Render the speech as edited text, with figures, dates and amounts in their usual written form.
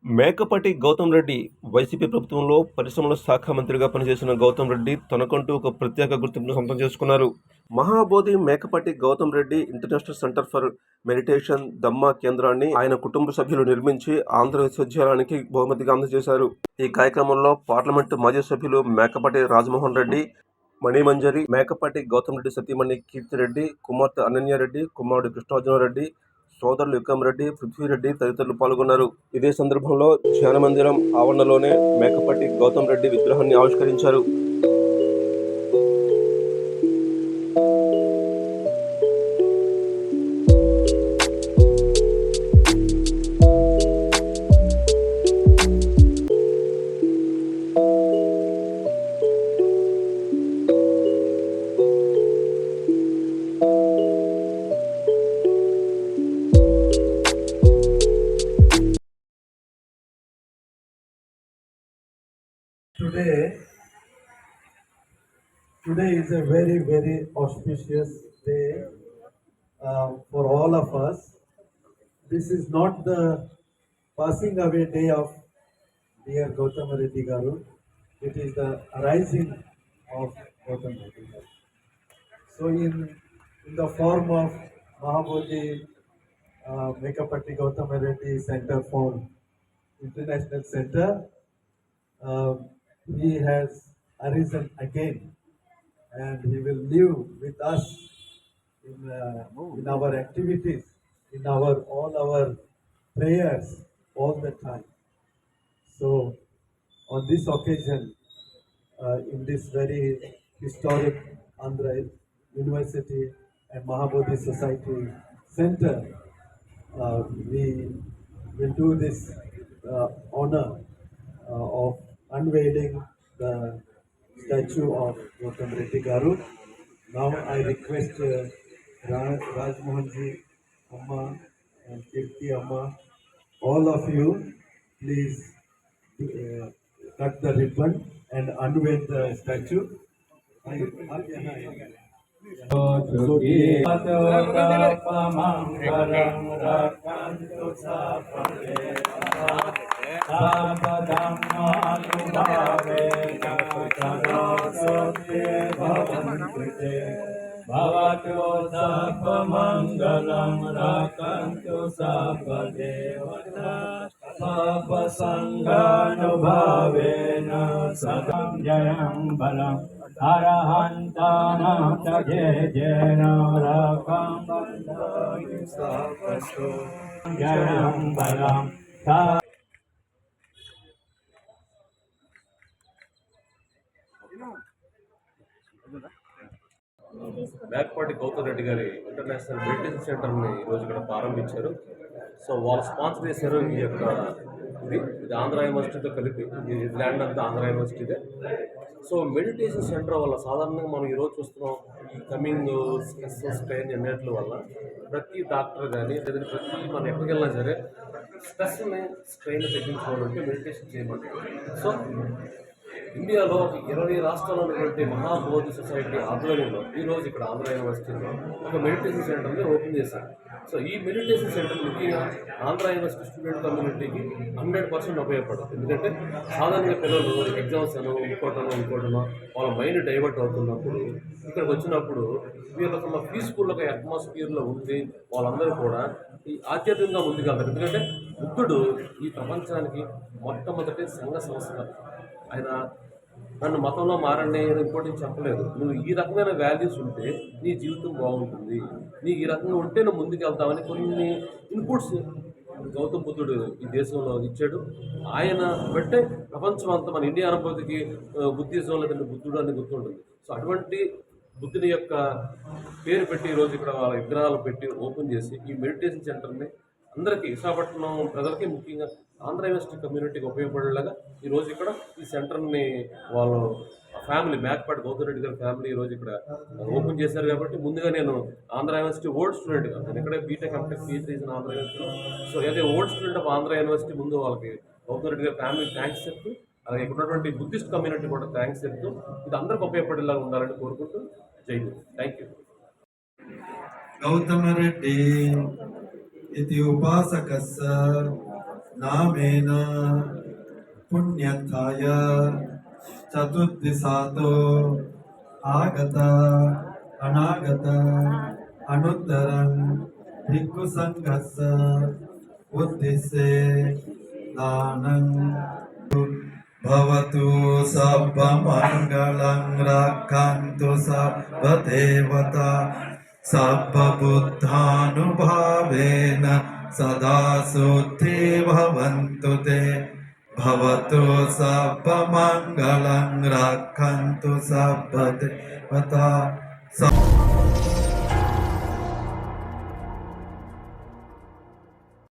Mekapati Goutham Reddy YCP ప్రభుత్వంలో పరిశ్రమల శాఖ మంత్రిగా పనిచేసిన గౌతమ్ రెడ్డి తనకంటూ ఒక ప్రత్యేక గుర్తింపును సొంతం చేసుకున్నారు. Mahabodhi Mekapati Goutham Reddy international centre for meditation Dhamma కేంద్రాన్ని ఆయన కుటుంబ సభ్యులు నిర్మించి ఆంధ్ర విశ్వవిద్యాలయానికి బహుమతిగా అందజేశారు. ఈ కార్యక్రమంలో పార్లమెంటు మాజీ సభ్యులు మేకపాటి రాజమోహన్ రెడ్డి, మణిమంజరి, మేకపాటి గౌతమ్ రెడ్డి సతీమణి కీర్తిరెడ్డి, కుమార్తె అనన్యారెడ్డి, కుమారుడు కృష్ణార్జునరెడ్డి, సోదరులు విక్రమరెడ్డి, పృథ్వీరెడ్డి తదితరులు పాల్గొన్నారు. ఇదే సందర్భంలో ధ్యాన మందిరం ఆవరణలోనే మేకపాటి గౌతమ్ రెడ్డి విగ్రహాన్ని ఆవిష్కరించారు. Today is a very, very auspicious day for all of us. This is not the passing away day of dear Gautam Reddy Garu. It is the arising of Gautam Reddy Garu. So in the form of Mahabodhi Mekapatti Gautam Reddy Center for International Center, he has arisen again, and he will live with us in our activities, in all our prayers all the time. So on this occasion, in this very historic Andhra University and Mahabodhi Society Center, we will do this honor of unveiling the statue of Gautam Reddy Garu. Now I request Rajmohan ji, Amma and Kirti Amma, all of you, please cut the ribbon and unveil the statue. Bhavatu Sarvamangalam Rakantu Sarvadevata Sarvasanganubhavena Sadam Jayam Balam Arahantanam Tajejena Rakam Bandhani Sarvaso Jayam Balam. Mekapati Goutham Reddy గారి international meditation సెంటర్ని ఈరోజు ఇక్కడ ప్రారంభించారు. So వాళ్ళు sponsor చేశారు. ఈ యొక్క ఇది ఆంధ్ర యూనివర్సిటీతో కలిపి ఈ ల్యాండ్ అంతా ఆంధ్ర యూనివర్సిటీదే. సో మెడిటేషన్ సెంటర్ వల్ల సాధారణంగా మనం ఈరోజు చూస్తున్నాం, ఈ కమింగ్ స్ట్రెస్ స్ట్రెయిన్ అన్నిటి వల్ల ప్రతి డాక్టర్ కానీ లేదంటే ప్రతి మనం ఎక్కడికి వెళ్ళినా సరే స్ట్రెస్ని స్ట్రెయిన్ తగ్గించుకోవాలంటే మెడిటేషన్ చేయమంటారు. సో ఇండియాలో 20 రాష్ట్రాల్లో ఉన్నటువంటి మహాబోధి సొసైటీ ఆధ్వర్యంలో ఈరోజు ఇక్కడ ఆంధ్ర యూనివర్సిటీలో ఒక మెడిటేషన్ సెంటర్ని ఓపెన్ చేశారు. సో ఈ మెడిటేషన్ సెంటర్ ముఖ్యంగా ఆంధ్ర యూనివర్సిటీ స్టూడెంట్ కమ్యూనిటీకి 100% ఉపయోగపడుతుంది. ఎందుకంటే సాధారణంగా పిల్లలు ఎగ్జామ్స్ అనో ఇంకోటనో వాళ్ళ మైండ్ డైవర్ట్ అవుతున్నప్పుడు ఇక్కడికి వచ్చినప్పుడు వీళ్ళకు పీస్ఫుల్ ఒక అట్మాస్ఫియర్లో ఉండి వాళ్ళందరూ కూడా ఈ ఆధ్యాత్మికంగా ముందుకెళ్తారు. ఎందుకంటే బుద్ధుడు ఈ ప్రపంచానికి మొట్టమొదటి సంఘ సంస్కరణ. ఆయన నన్ను మతంలో మారండి ఇంకోటి చెప్పలేదు. నువ్వు ఈ రకమైన వాల్యూస్ ఉంటే నీ జీవితం బాగుంటుంది, నీకు ఈ రకంగా ఉంటే నువ్వు ముందుకు వెళ్తామని కొన్ని ఇన్పుట్స్ గౌతమ్ బుద్ధుడు ఈ దేశంలో ఇచ్చాడు. ఆయన బట్టే ప్రపంచం అంతా మన ఇండియా అనుభూతికి బుద్ధిజం లేదంటే బుద్ధుడు అని గుర్తుంటుంది. సో అటువంటి బుద్ధుని యొక్క పేరు పెట్టి ఈరోజు ఇక్కడ వాళ్ళ విగ్రహాలు పెట్టి ఓపెన్ చేసి ఈ మెడిటేషన్ సెంటర్ని అందరికీ విశాఖపట్నం ప్రజలకి ముఖ్యంగా ఆంధ్ర యూనివర్సిటీ కమ్యూనిటీకి ఉపయోగపడేలాగా ఈరోజు ఇక్కడ ఈ సెంటర్ని వాళ్ళు ఫ్యామిలీ మేకపాటి గౌతమ్ రెడ్డి గారి ఫ్యామిలీ ఈరోజు ఇక్కడ ఓపెన్ చేశారు. కాబట్టి ముందుగా నేను ఆంధ్ర యూనివర్సిటీ ఓల్డ్ స్టూడెంట్గా నేను ఇక్కడే బీటెక్ ఎంటెక్ పీహెచ్డీ చేసిన ఆంధ్ర యూనివర్సిటీ. సో అయితే old student of Andhra university ముందు వాళ్ళకి గౌతమ్ రెడ్డి గారి ఫ్యామిలీ థ్యాంక్స్ చెప్తూ, అలాగే ఇక్కడ ఉన్నటువంటి బుద్ధిస్ట్ కమ్యూనిటీ కూడా థ్యాంక్స్ చెప్తూ ఇది అందరికి ఉపయోగపడేలాగా ఉండాలని కోరుకుంటూ జై హింద్. Thank you. గౌతమ రెడ్డి इति उपासकस्य नामेन पुण्यर्थाय चतुर्दिशातो आगत अनागत अनुत्तरं भिक्खुसङ्घस्य उद्देश्ये दानं भवतु सर्वमङ्गलं रक्षन्तु सर्वदेवता सर्वबुद्धानुभावेन सदा शुद्धि भवन्तु ते भवतु सर्वमङ्गलं रक्षन्तु सर्वदेवता